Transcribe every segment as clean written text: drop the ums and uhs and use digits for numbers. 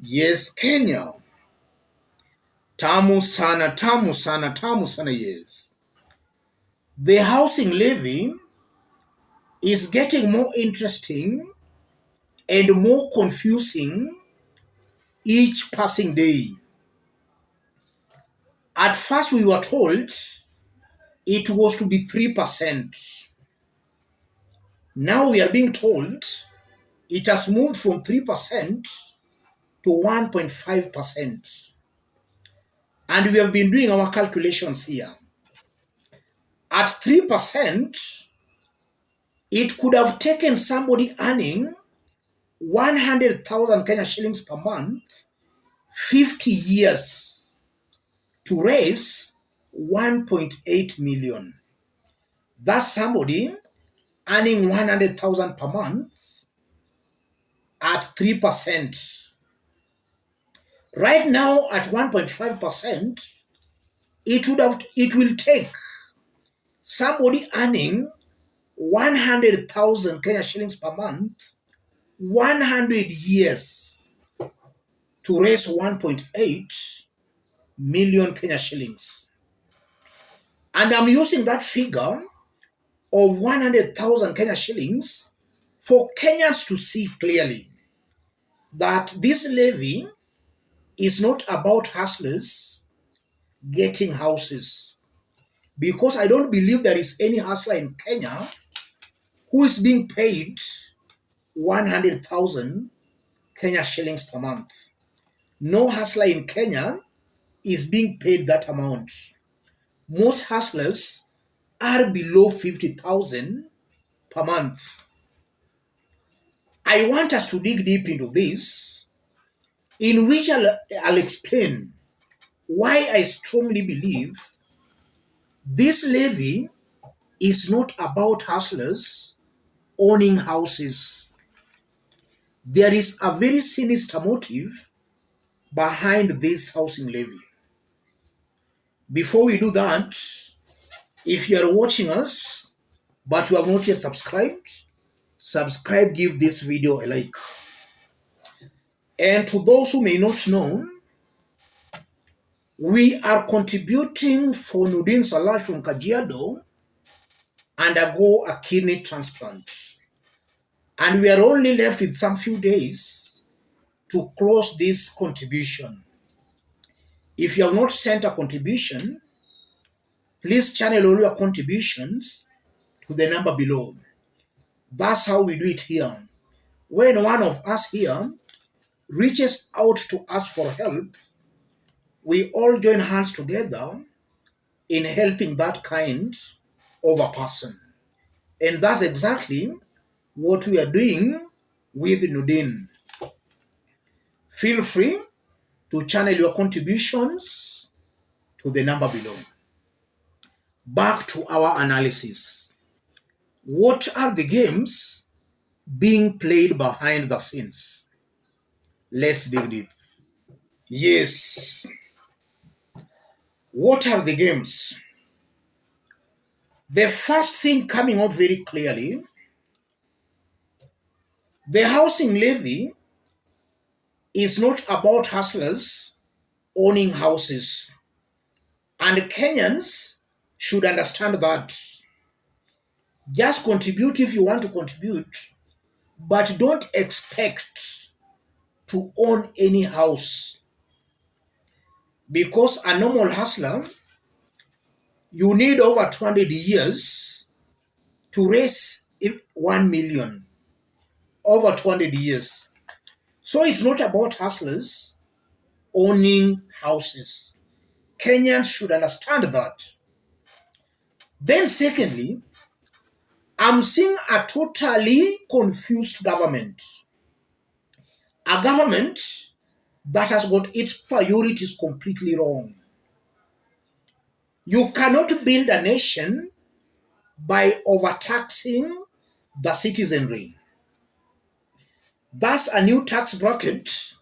Yes, Kenya. Tamu sana, tamu sana, tamu sana, yes. The housing levy is getting more interesting and more confusing each passing day. At first, we were told it was to be 3%. Now we are being told it has moved from 3% to 1.5%. And we have been doing our calculations here. At 3%, it could have taken somebody earning 100,000 Kenya shillings per month, 50 years to raise 1.8 million. That's somebody earning 100,000 per month at 3%. Right now at 1.5%, it will take somebody earning 100,000 Kenya shillings per month, 100 years to raise 1.8 million Kenya shillings. And I'm using that figure of 100,000 Kenya shillings for Kenyans to see clearly that this levy is not about hustlers getting houses. Because I don't believe there is any hustler in Kenya who is being paid 100,000 Kenya shillings per month. No hustler in Kenya is being paid that amount. Most hustlers are below 50,000 per month. I want us to dig deep into this, in which I'll explain why I strongly believe this levy is not about hustlers owning houses. There is a very sinister motive behind this housing levy. Before we do that, if you are watching us but you have not yet subscribe, give this video a like. And to those who may not know, we are contributing for Nudin Salah from Kajiado undergo a kidney transplant. And we are only left with some few days to close this contribution. If you have not sent a contribution, please channel all your contributions to the number below. That's how we do it here. When one of us here reaches out to us for help, we all join hands together in helping that kind of a person. And that's exactly what we are doing with Nudin. Feel free to channel your contributions to the number below. Back to our analysis. What are the games being played behind the scenes? Let's dig deep. Yes. What are the games? The first thing coming out very clearly, the housing levy is not about hustlers owning houses. And Kenyans should understand that. Just contribute if you want to contribute, but don't expect to own any house. Because a normal hustler, you need over 200 years to raise 1 million. Over 200 years. So it's not about hustlers owning houses. Kenyans should understand that. Then secondly, I'm seeing a totally confused government. A government that has got its priorities completely wrong. You cannot build a nation by overtaxing the citizenry. Thus, a new tax bracket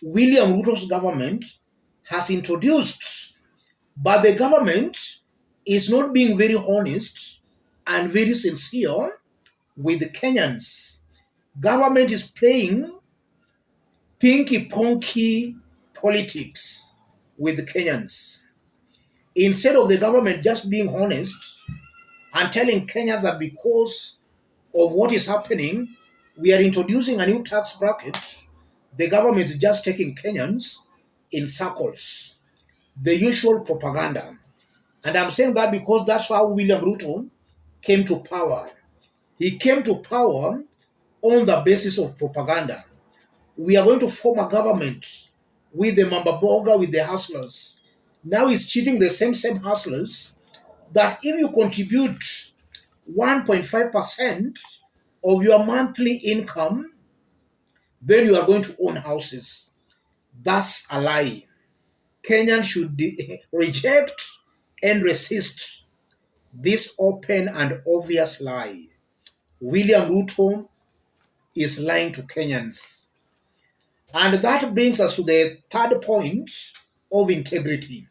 William Ruto's government has introduced, but the government is not being very honest and very sincere with the Kenyans. Government is playing pinky-ponky politics with Kenyans. Instead of the government just being honest and telling Kenyans that because of what is happening, we are introducing a new tax bracket, the government is just taking Kenyans in circles. The usual propaganda. And I'm saying that because that's how William Ruto came to power. He came to power on the basis of propaganda. We are going to form a government with the Mamba Boga, with the hustlers. Now he's cheating the same hustlers that if you contribute 1.5% of your monthly income, then you are going to own houses. That's a lie. Kenyans should reject and resist this open and obvious lie. William Ruto is lying to Kenyans. And that brings us to the third point of integrity.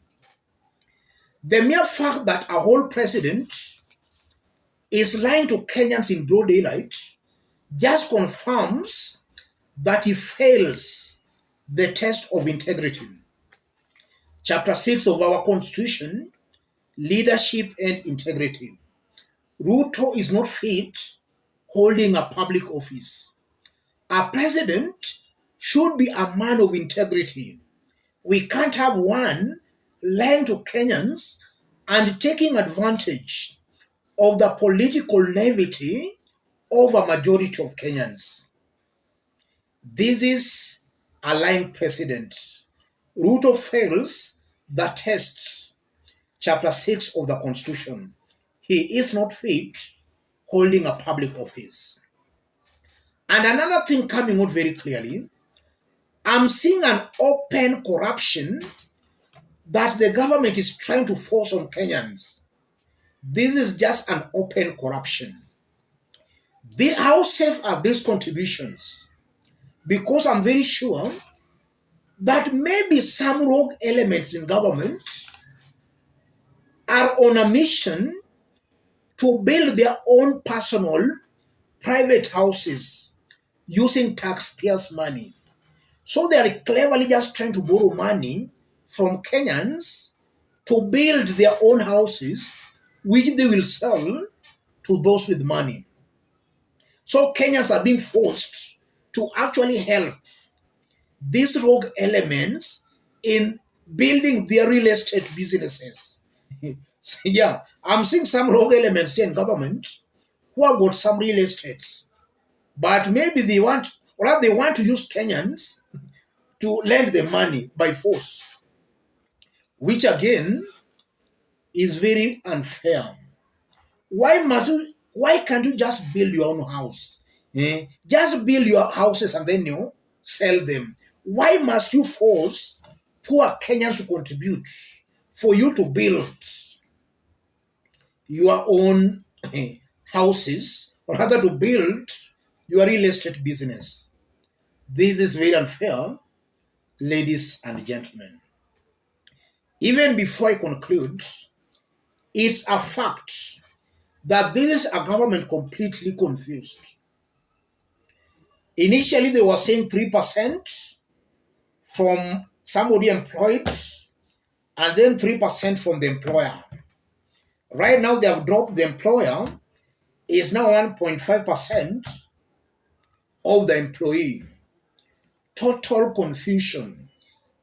The mere fact that a whole president is lying to Kenyans in broad daylight just confirms that he fails the test of integrity. Chapter 6 of our Constitution, Leadership and Integrity. Ruto is not fit holding a public office. A president should be a man of integrity. We can't have one lying to Kenyans and taking advantage of the political naivety of a majority of Kenyans. This is a lying president. Ruto fails the test. Chapter 6 of the Constitution. He is not fit holding a public office. And another thing coming out very clearly, I'm seeing an open corruption that the government is trying to force on Kenyans. This is just an open corruption. How safe are these contributions? Because I'm very sure that maybe some rogue elements in government are on a mission to build their own personal private houses using taxpayers' money. So they are cleverly just trying to borrow money from Kenyans to build their own houses, which they will sell to those with money. So Kenyans are being forced to actually help these rogue elements in building their real estate businesses. So, yeah, I'm seeing some rogue elements here in government who have got some real estates, but maybe they want, or rather they want to use Kenyans to lend them money by force, which again is very unfair. Why can't you just build your own house? Just build your houses and then you sell them. Why must you force poor Kenyans to contribute for you to build your own houses, or rather to build your real estate business? This is very unfair, ladies and gentlemen. Even before I conclude, it's a fact that this is a government completely confused. Initially, they were saying 3% from somebody employed and then 3% from the employer. Right now, they have dropped the employer is now 1.5% of the employee. Total confusion.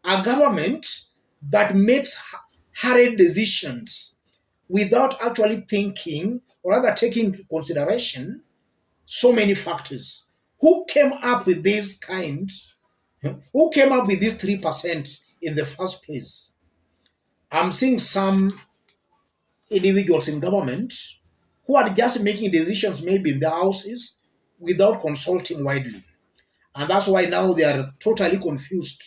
A government that makes hurried decisions without actually thinking or rather taking into consideration so many factors. Who came up with this kind? Who came up with this 3% in the first place? I'm seeing some individuals in government who are just making decisions maybe in their houses without consulting widely. And that's why now they are totally confused.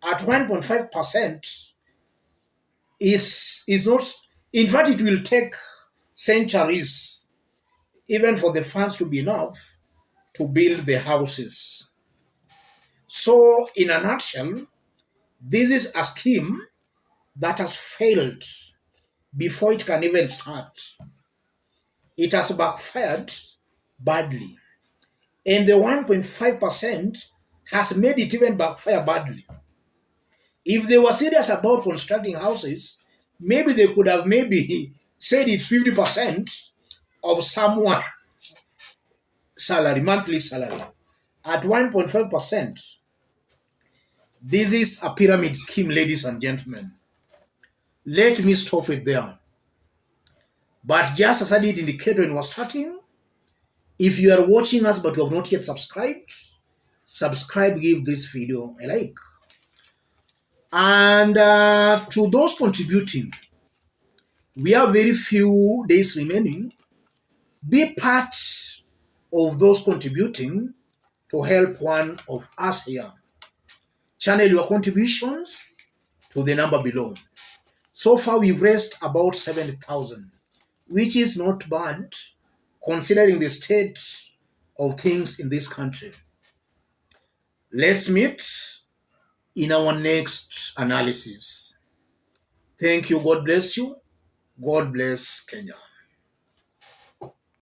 At 1.5% is not, in fact, it will take centuries even for the funds to be enough to build the houses. So, in a nutshell, this is a scheme that has failed before it can even start. It has backfired badly. And the 1.5% has made it even backfire badly. If they were serious about constructing houses, maybe they could have maybe said it 50% of someone's salary, monthly salary. At 1.5%, this is a pyramid scheme, ladies and gentlemen. Let me stop it there. But just as I did indicate when we were starting, if you are watching us but you have not yet subscribed, subscribe, give this video a like. And to those contributing, we have very few days remaining. Be part of those contributing to help one of us here. Channel your contributions to the number below. So far, we've raised about 70,000, which is not bad considering the state of things in this country. Let's meet in our next analysis. Thank you. God bless you. God bless Kenya.